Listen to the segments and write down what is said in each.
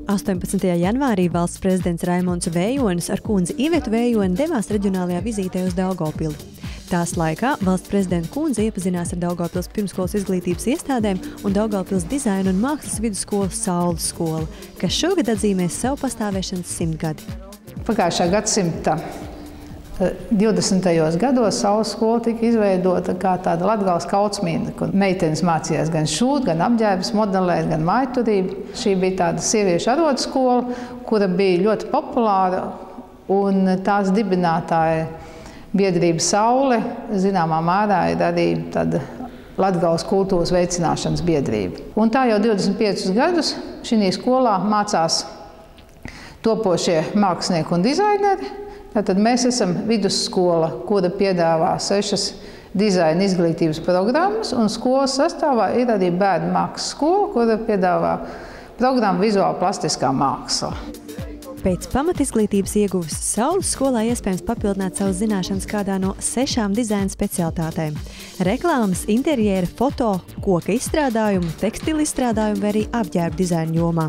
18. janvārī valsts prezidents Raimonds Vējonis ar kundzi Ivetu Vējoni devās reģionālajā vizītē uz Daugavpili. Tās laikā valsts prezidenta kundze iepazinās ar Daugavpils pirmskolas izglītības iestādēm un Daugavpils dizaina un mākslas vidusskolu Saules skolu, kas šogad atzīmēs savu pastāvēšanas 100 gadi. Pagājušā gadsimta 20. gados Saules skola tika izveidota kā tāda Latgales kaucmīna, kur meitenes mācījās gan šūt, gan apģērbus modelēt, gan mājturību. Šī bija tāda sieviešu arodskola, kura bija ļoti populāra, un tās dibinātāja biedrība Saule zināmā mērā ir arī tāda Latgales kultūras veicināšanas biedrība. Un tā jau 25 gadus šī skolā mācās topošie mākslinieki un dizaineri. Tātad mēs esam vidusskola, kura piedāvā 6 dizaina izglītības programmas, un skolas sastāvā ir arī bērnu mākslas skola, kura piedāvā programmu vizuāli plastiskā māksla. Pēc pamatizglītības ieguves Saules skolā iespējams papildināt savas zināšanas kādā no 6 dizaina specialitātēm – reklāmas, interjera, foto, koka izstrādājumu, tekstilu izstrādājumu vai arī apģērbu dizaina jomā.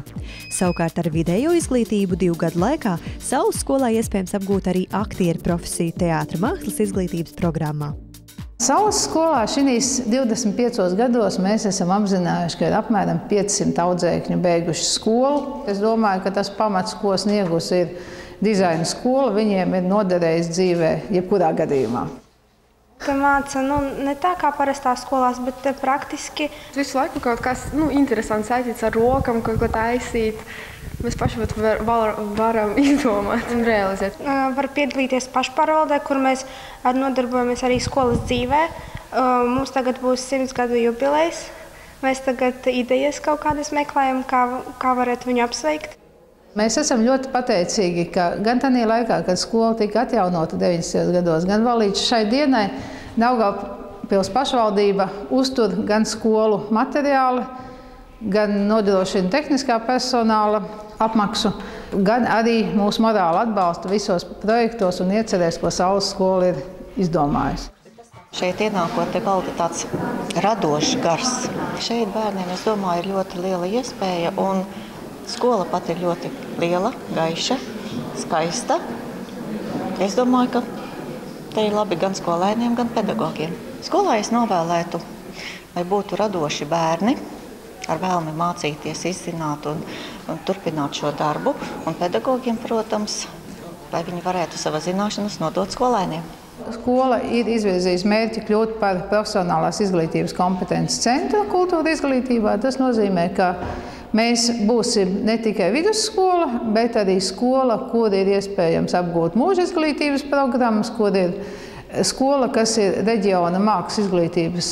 Savukārt ar vidējo izglītību 2 gadu laikā Saules skolā iespējams apgūt arī aktieru profesiju teātra mākslas izglītības programmā. Saules skolā šīs 25 gados mēs esam apzinājuši, ka ir apmēram 500 audzēkņu beiguši skolu. Es domāju, ka tas pamats, ko sniegus ir dizaina skola, viņiem ir noderējis dzīvē jebkurā gadījumā. Ka māca ne tā kā parastās skolās, bet praktiski. Visu laiku kaut kas interesants saistīts ar rokam, kaut ko taisīt. Mēs paši varam izdomāt un realizēt. Var piedalīties pašpārvaldē, kur mēs nodarbojamies arī skolas dzīvē. Mums tagad būs 100 gadu jubilejs. Mēs tagad idejas kaut kādas meklējam, kā varētu viņu apsveikt. Mēs esam ļoti pateicīgi, ka gan tajā laikā, kad skola tika atjaunota 90. gados, gan vēl līdz šai dienai Daugavpils pašvaldība uztur gan skolu materiāli, gan nodrošina tehniskā personāla apmaksu, gan arī mūsu morāli atbalsta visos projektos un iecerēs, ko Saules skola ir izdomājusi. Šeit ienākot, te valda tāds radošs gars. Šeit bērniem, es domāju, ir ļoti liela iespēja, un skola pat ir ļoti liela, gaiša, skaista. Es domāju, ka te ir labi gan skolēniem, gan pedagogiem. Skolā es novēlētu, lai būtu radoši bērni, ar vēlmi mācīties, izzināt un turpināt šo darbu. Un pedagogiem, protams, lai viņi varētu savas zināšanas nodot skolēniem. Skola ir izvirzījusi mērķi kļūt par profesionālās izglītības kompetences centru kultūra izglītībā. Tas nozīmē, ka mēs būsim ne tikai vidusskola, bet arī skola, kur ir iespējams apgūt mūža izglītības programmas, kur ir skola, kas ir reģiona mākslas izglītības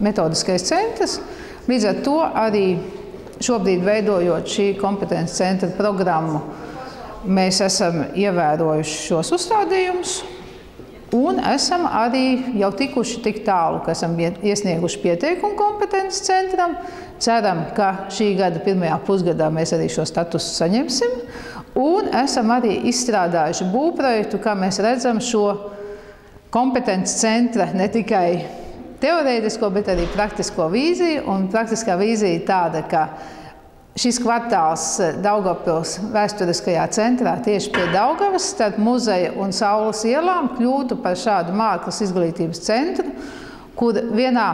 metodiskais centrs. Līdz ar to arī šobrīd veidojot šī kompetences centra programmu, mēs esam ievērojuši šos uzstādījumus un esam arī jau tikuši tik tālu, ka esam iesnieguši pieteikumu kompetences centram. Ceram, ka šī gada pirmajā pusgadā mēs arī šo statusu saņemsim un esam arī izstrādājuši būvprojektu, kā mēs redzam šo kompetences centra ne tikai teorētisko, bet arī praktisko vīziju. Un praktiskā vīzija tāda, ka šis kvartāls Daugavpils vēsturiskajā centrā tieši pie Daugavas, starp muzeja un Saules ielām, kļūtu par šādu mākslas izglītības centru, kur vienā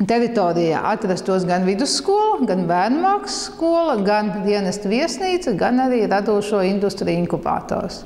teritorijā atrastos gan vidusskola, gan bērnu mākslas skola, gan dienesta viesnīca, gan arī radošo industriju inkubators.